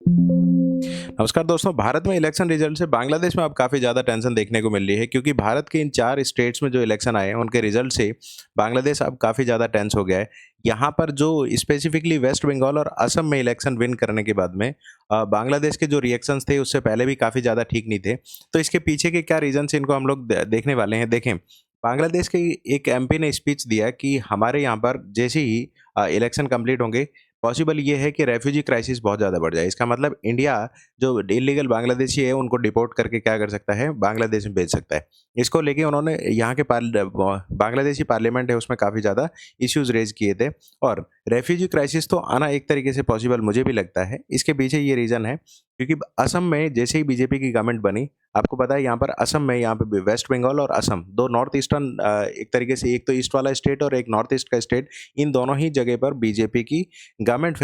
नमस्कार दोस्तों, भारत में इलेक्शन रिजल्ट से बांग्लादेश में अब काफ़ी ज़्यादा टेंशन देखने को मिल रही है क्योंकि भारत के इन 4 स्टेट्स में जो इलेक्शन आए हैं, उनके रिजल्ट से बांग्लादेश अब काफ़ी ज़्यादा टेंस हो गया है। यहाँ पर जो स्पेसिफिकली वेस्ट बंगाल और असम में इलेक्शन विन करने के बाद में बांग्लादेश के जो रिएक्शंस थे, उससे पहले भी काफ़ी ज़्यादा ठीक नहीं थे। तो इसके पीछे के क्या रीज़न्स इनको हम लोग देखने वाले हैं। देखें, बांग्लादेश के एक एमपी ने स्पीच दिया कि हमारे यहाँ पर जैसे ही इलेक्शन कंप्लीट होंगे, पॉसिबल ये है कि रेफ्यूजी क्राइसिस बहुत ज़्यादा बढ़ जाए। इसका मतलब इंडिया जो इल्लीगल बांग्लादेशी है उनको डिपोर्ट करके क्या कर सकता है, बांग्लादेश में भेज सकता है। इसको लेके उन्होंने यहाँ के बांग्लादेशी पार्लियामेंट है उसमें काफ़ी ज़्यादा इश्यूज़ रेज़ किए थे और रेफ्यूजी क्राइसिस तो आना एक तरीके से पॉसिबल मुझे भी लगता है। इसके पीछे ये रीज़न है क्योंकि असम में जैसे ही बीजेपी की गवर्नमेंट बनी, आपको पता है यहाँ पर असम में यहाँ पे वेस्ट बंगाल और असम 2 नॉर्थ ईस्टर्न एक तरीके से एक तो ईस्ट वाला स्टेट और एक नॉर्थ ईस्ट का स्टेट, इन दोनों ही जगह पर बीजेपी की गवर्नमेंट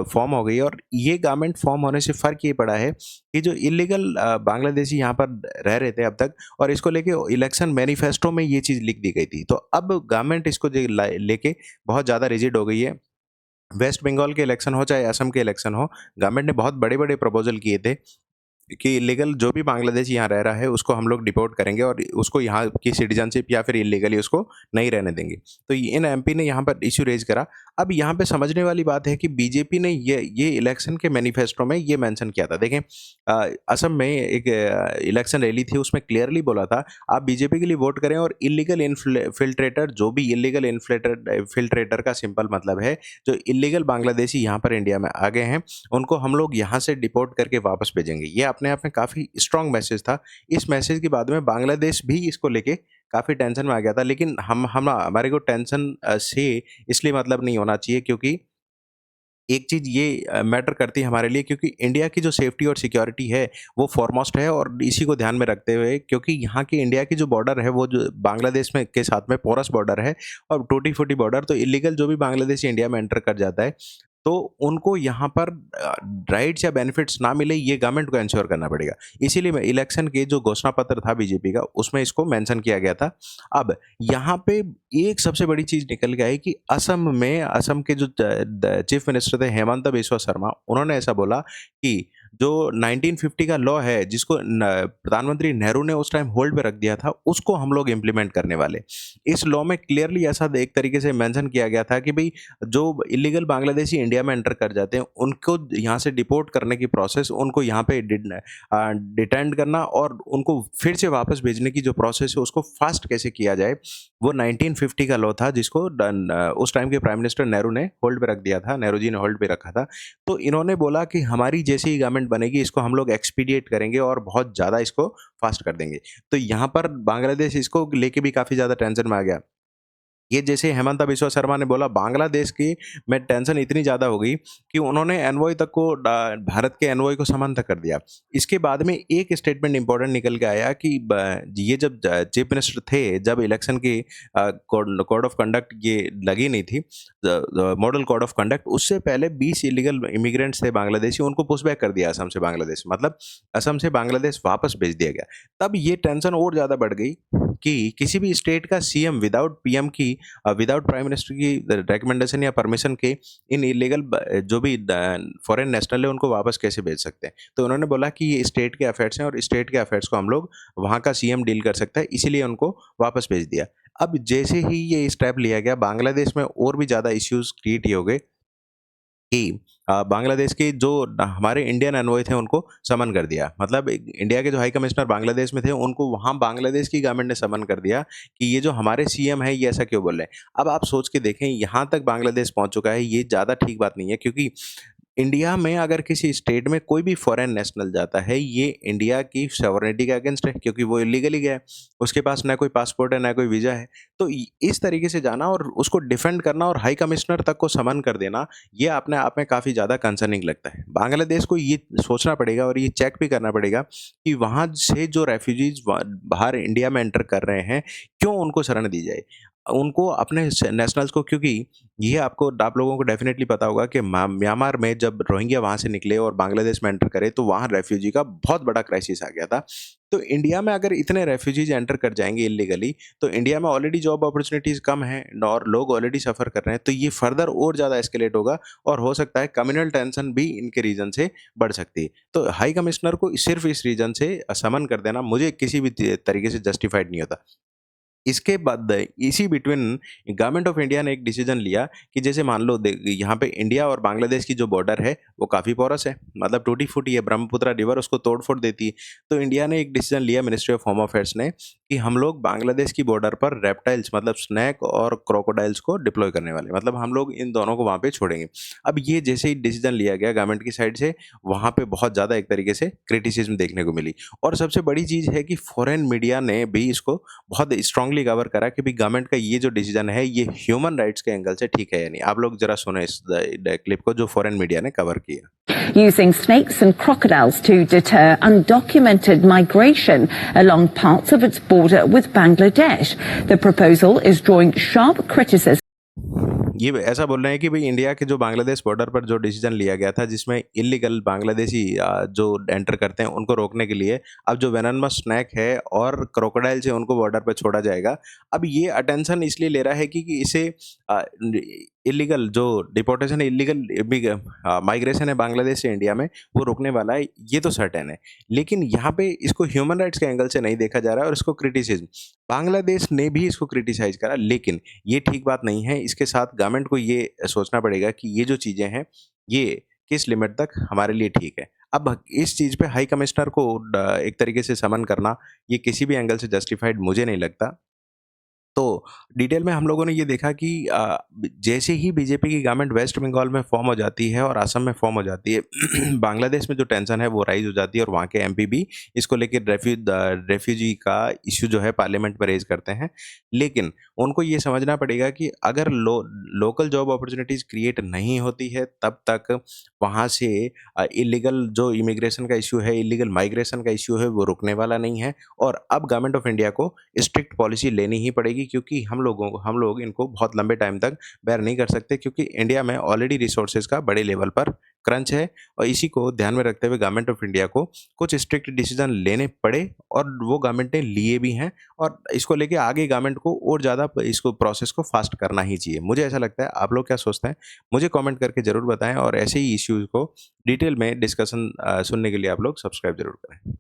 फॉर्म हो गई और ये गवर्नमेंट फॉर्म होने से फ़र्क ये पड़ा है कि जो इल्लीगल बांग्लादेशी यहाँ पर रह रहे थे अब तक और इसको लेके इलेक्शन मैनिफेस्टो में ये चीज़ लिख दी गई थी। तो अब गवर्नमेंट इसको लेके बहुत ज़्यादा रिजिड हो गई है। वेस्ट बंगाल के इलेक्शन हो चाहे असम के इलेक्शन हो, गवर्नमेंट ने बहुत बड़े-बड़े प्रपोज़ल किए थे कि इल्लीगल जो भी बांग्लादेशी यहाँ रह रहा है उसको हम लोग डिपोर्ट करेंगे और उसको यहाँ की सिटीजनशिप या फिर इल्लीगली उसको नहीं रहने देंगे। तो इन एमपी ने यहाँ पर इश्यू रेज़ करा। अब यहाँ पे समझने वाली बात है कि बीजेपी ने ये इलेक्शन के मैनिफेस्टो में ये मेंशन किया था। देखें, असम में एक इलेक्शन रैली थी उसमें क्लियरली बोला था आप बीजेपी के लिए वोट करें और इल्लीगल इन्फिल्ट्रेटर जो भी इल्लीगल इन्फिल्ट्रेटर का सिंपल मतलब है जो इल्लीगल बांग्लादेशी यहाँ पर इंडिया में आ गए हैं उनको हम लोग यहाँ से डिपोर्ट करके वापस भेजेंगे। ये अपने आप में काफ़ी स्ट्रॉन्ग मैसेज था। इस मैसेज के बाद में बांग्लादेश भी इसको लेके काफ़ी टेंशन में आ गया था। लेकिन हम हमारे को टेंशन से इसलिए मतलब नहीं होना चाहिए क्योंकि एक चीज़ ये मैटर करती है हमारे लिए क्योंकि इंडिया की जो सेफ्टी और सिक्योरिटी है, वो फ़ॉरमोस्ट है और इसी को ध्यान में रखते हुए क्योंकि यहाँ की इंडिया की जो बॉर्डर है, वो जो बांग्लादेश में के साथ में पोरस बॉर्डर है और टूटी-फूटी बॉर्डर, तो इल्लीगल जो भी बांग्लादेशी इंडिया में एंटर कर जाता है, तो उनको यहाँ पर राइट्स या बेनिफिट्स ना मिले, ये गवर्नमेंट को एंश्योर करना पड़ेगा। इसीलिए मैं इलेक्शन के जो घोषणा पत्र था बीजेपी का, उसमें इसको मेंशन किया गया था। अब यहाँ पे एक सबसे बड़ी चीज़ निकल के आई कि असम के जो चीफ मिनिस्टर थे हेमंत बिस्वा शर्मा, उन्होंने ऐसा बोला कि जो 1950 का लॉ है जिसको प्रधानमंत्री नेहरू ने उस टाइम होल्ड पे रख दिया था, उसको हम लोग इम्प्लीमेंट करने वाले। इस लॉ में क्लियरली ऐसा एक तरीके से मेंशन किया गया था कि भाई जो इलीगल बांग्लादेशी इंडिया में एंटर कर जाते हैं उनको यहाँ से डिपोर्ट करने की प्रोसेस, उनको यहाँ पे डिटेंड करना और उनको फिर से वापस भेजने की जो प्रोसेस है उसको फास्ट कैसे किया जाए, वो 1950 का लॉ था जिसको उस टाइम के प्राइम मिनिस्टर नेहरू ने होल्ड पे रख दिया था, नेहरू जी ने होल्ड पे रखा था। तो इन्होंने बोला कि हमारी जैसी ही गवर्नमेंट बनेगी इसको हम लोग एक्सपीडिएट करेंगे और बहुत ज़्यादा इसको फास्ट कर देंगे। तो यहाँ पर बांग्लादेश इसको लेके भी काफ़ी ज़्यादा टेंशन में आ गया। ये जैसे हेमंता बिस्वा शर्मा ने बोला बांग्लादेश की में टेंशन इतनी ज़्यादा हो गई कि उन्होंने एनवॉय तक को भारत के एनवॉय को समन तक कर दिया। इसके बाद में एक स्टेटमेंट इम्पोर्टेंट निकल के आया कि ये जब चीफ मिनिस्टर थे जब इलेक्शन की कोड ऑफ कंडक्ट ये लगी नहीं थी, मॉडल कोड ऑफ कंडक्ट, उससे पहले 20 इलीगल इमिग्रेंट्स थे बांग्लादेशी, उनको पुशबैक कर दिया असम से बांग्लादेश, मतलब असम से बांग्लादेश वापस भेज दिया गया। तब ये टेंशन और ज़्यादा बढ़ गई कि किसी भी स्टेट का सीएम विदाउट पीएम की विदाउट प्राइम मिनिस्टर की रिकमेंडेशन या परमिशन के इन इलीगल जो भी फॉरेन नेशनल है उनको वापस कैसे भेज सकते हैं। तो उन्होंने बोला कि ये स्टेट के अफेयर्स हैं और स्टेट के अफेयर्स को हम लोग वहाँ का सीएम डील कर सकता है, इसीलिए उनको वापस भेज दिया। अब जैसे ही ये स्टेप लिया गया बांग्लादेश में और भी ज़्यादा इश्यूज क्रिएट हो गए कि बांग्लादेश के जो हमारे इंडियन एनवॉय थे उनको समन कर दिया। मतलब इंडिया के जो हाई कमिश्नर बांग्लादेश में थे उनको वहाँ बांग्लादेश की गवर्नमेंट ने समन कर दिया कि ये जो हमारे सीएम है ये ऐसा क्यों बोल रहे हैं। अब आप सोच के देखें यहाँ तक बांग्लादेश पहुँच चुका है, ये ज़्यादा ठीक बात नहीं है क्योंकि इंडिया में अगर किसी स्टेट में कोई भी फॉरेन नेशनल जाता है, ये इंडिया की सॉवरेनिटी के अगेंस्ट है क्योंकि वो इलीगली गया है। उसके पास ना कोई पासपोर्ट है, ना कोई वीज़ा है। तो इस तरीके से जाना और उसको डिफेंड करना और हाई कमिश्नर तक को समन कर देना, ये अपने आप में काफ़ी ज़्यादा कंसर्निंग लगता है। बांग्लादेश को ये सोचना पड़ेगा और ये चेक भी करना पड़ेगा कि वहाँ से जो रेफ्यूजीज़ बाहर इंडिया में एंटर कर रहे हैं, क्यों उनको शरण दी जाए। उनको अपने नेशनल्स को, क्योंकि ये आपको आप लोगों को डेफिनेटली पता होगा कि म्यांमार में जब रोहिंग्या वहाँ से निकले और बांग्लादेश में एंटर करे तो वहाँ रेफ्यूजी का बहुत बड़ा क्राइसिस आ गया था। तो इंडिया में अगर इतने रेफ्यूजीज एंटर कर जाएंगे इलीगली, तो इंडिया में ऑलरेडी जॉब अपॉर्चुनिटीज कम है और लोग ऑलरेडी सफ़र कर रहे हैं, तो ये फर्दर और ज़्यादा एस्केलेट होगा और हो सकता है कम्युनल टेंशन भी इनके रीजन से बढ़ सकती है। तो हाई कमिश्नर को सिर्फ इस रीजन से समन कर देना मुझे किसी भी तरीके से जस्टिफाइड नहीं होता। इसके बाद इसी बिटवीन गवर्नमेंट ऑफ इंडिया ने एक डिसीजन लिया कि जैसे मान लो यहाँ पे इंडिया और बांग्लादेश की जो बॉर्डर है वो काफ़ी पोरस है, मतलब टूटी फूटी है, ब्रह्मपुत्र रिवर उसको तोड़ फोड़ देती है। तो इंडिया ने एक डिसीजन लिया, मिनिस्ट्री ऑफ होम अफेयर्स ने, कि हम लोग बांग्लादेश की बॉर्डर पर रेप्टाइल्स मतलब स्नैक और क्रोकोडाइल्स को डिप्लॉय करने वाले, मतलब हम लोग इन दोनों को वहाँ पे छोड़ेंगे। अब ये जैसे ही डिसीजन लिया गया गवर्नमेंट की साइड से, वहाँ पे बहुत ज़्यादा एक तरीके से क्रिटिसिज्म देखने को मिली। और सबसे बड़ी चीज़ है कि फॉरेन मीडिया ने भी इसको बहुत स्ट्रांगली कवर करा कि भाई गवर्नमेंट का ये जो डिसीजन है ये ह्यूमन राइट्स के एंगल से ठीक है या नहीं। आप लोग जरा सुने इस क्लिप को जो फॉरेन मीडिया ने कवर किया। Using snakes and crocodiles to deter undocumented migration along parts of its border with Bangladesh. The proposal is drawing sharp criticism. ये ऐसा बोल रहे हैं कि भाई इंडिया के जो बांग्लादेश बॉर्डर पर जो डिसीजन लिया गया था जिसमें इलीगल बांग्लादेशी जो एंटर करते हैं उनको रोकने के लिए अब जो वेननमस स्नैक है और क्रोकोडाइल से उनको बॉर्डर पर छोड़ा जाएगा। अब ये अटेंशन इसलिए ले रहा है कि इसे इलीगल जो डिपोर्टेशन है, इलीगल माइग्रेशन है बांग्लादेश से इंडिया में, वो रोकने वाला है, ये तो सर्टेन है। लेकिन यहाँ पे इसको ह्यूमन राइट्स के एंगल से नहीं देखा जा रहा है और इसको क्रिटिसिज्म बांग्लादेश ने भी इसको क्रिटिसाइज करा, लेकिन ये ठीक बात नहीं है। इसके साथ गवर्नमेंट को ये सोचना पड़ेगा कि ये जो चीज़ें हैं ये किस लिमिट तक हमारे लिए ठीक है। अब इस चीज़ पे हाई कमिश्नर को एक तरीके से समन करना ये किसी भी एंगल से जस्टिफाइड मुझे नहीं लगता। तो डिटेल में हम लोगों ने ये देखा कि जैसे ही बीजेपी की गवर्नमेंट वेस्ट बंगाल में फॉर्म हो जाती है और असम में फॉर्म हो जाती है बांग्लादेश में जो टेंशन है वो राइज हो जाती है और वहाँ के एमपी भी इसको लेकर रेफ्यूजी का इश्यू जो है पार्लियामेंट में रेज करते हैं। लेकिन उनको ये समझना पड़ेगा कि अगर लोकल जॉब अपॉर्चुनिटीज़ क्रिएट नहीं होती है तब तक वहाँ से इलीगल जो इमिग्रेशन का इश्यू है, इलीगल माइग्रेशन का इश्यू है, वो रुकने वाला नहीं है। और अब गवर्नमेंट ऑफ इंडिया को स्ट्रिक्ट पॉलिसी लेनी ही पड़ेगी, क्योंकि हम लोग इनको बहुत लंबे टाइम तक बेयर नहीं कर सकते, क्योंकि इंडिया में ऑलरेडी रिसोर्सेज का बड़े लेवल पर क्रंच है। और इसी को ध्यान में रखते हुए गवर्नमेंट ऑफ इंडिया को कुछ स्ट्रिक्ट डिसीजन लेने पड़े और वो गवर्नमेंट ने लिए भी हैं। और इसको लेके आगे गवर्नमेंट को और ज़्यादा इसको प्रोसेस को फास्ट करना ही चाहिए, मुझे ऐसा लगता है। आप लोग क्या सोचते हैं मुझे कमेंट करके ज़रूर बताएं और ऐसे ही इश्यूज़ को डिटेल में डिस्कशन सुनने के लिए आप लोग सब्सक्राइब ज़रूर करें।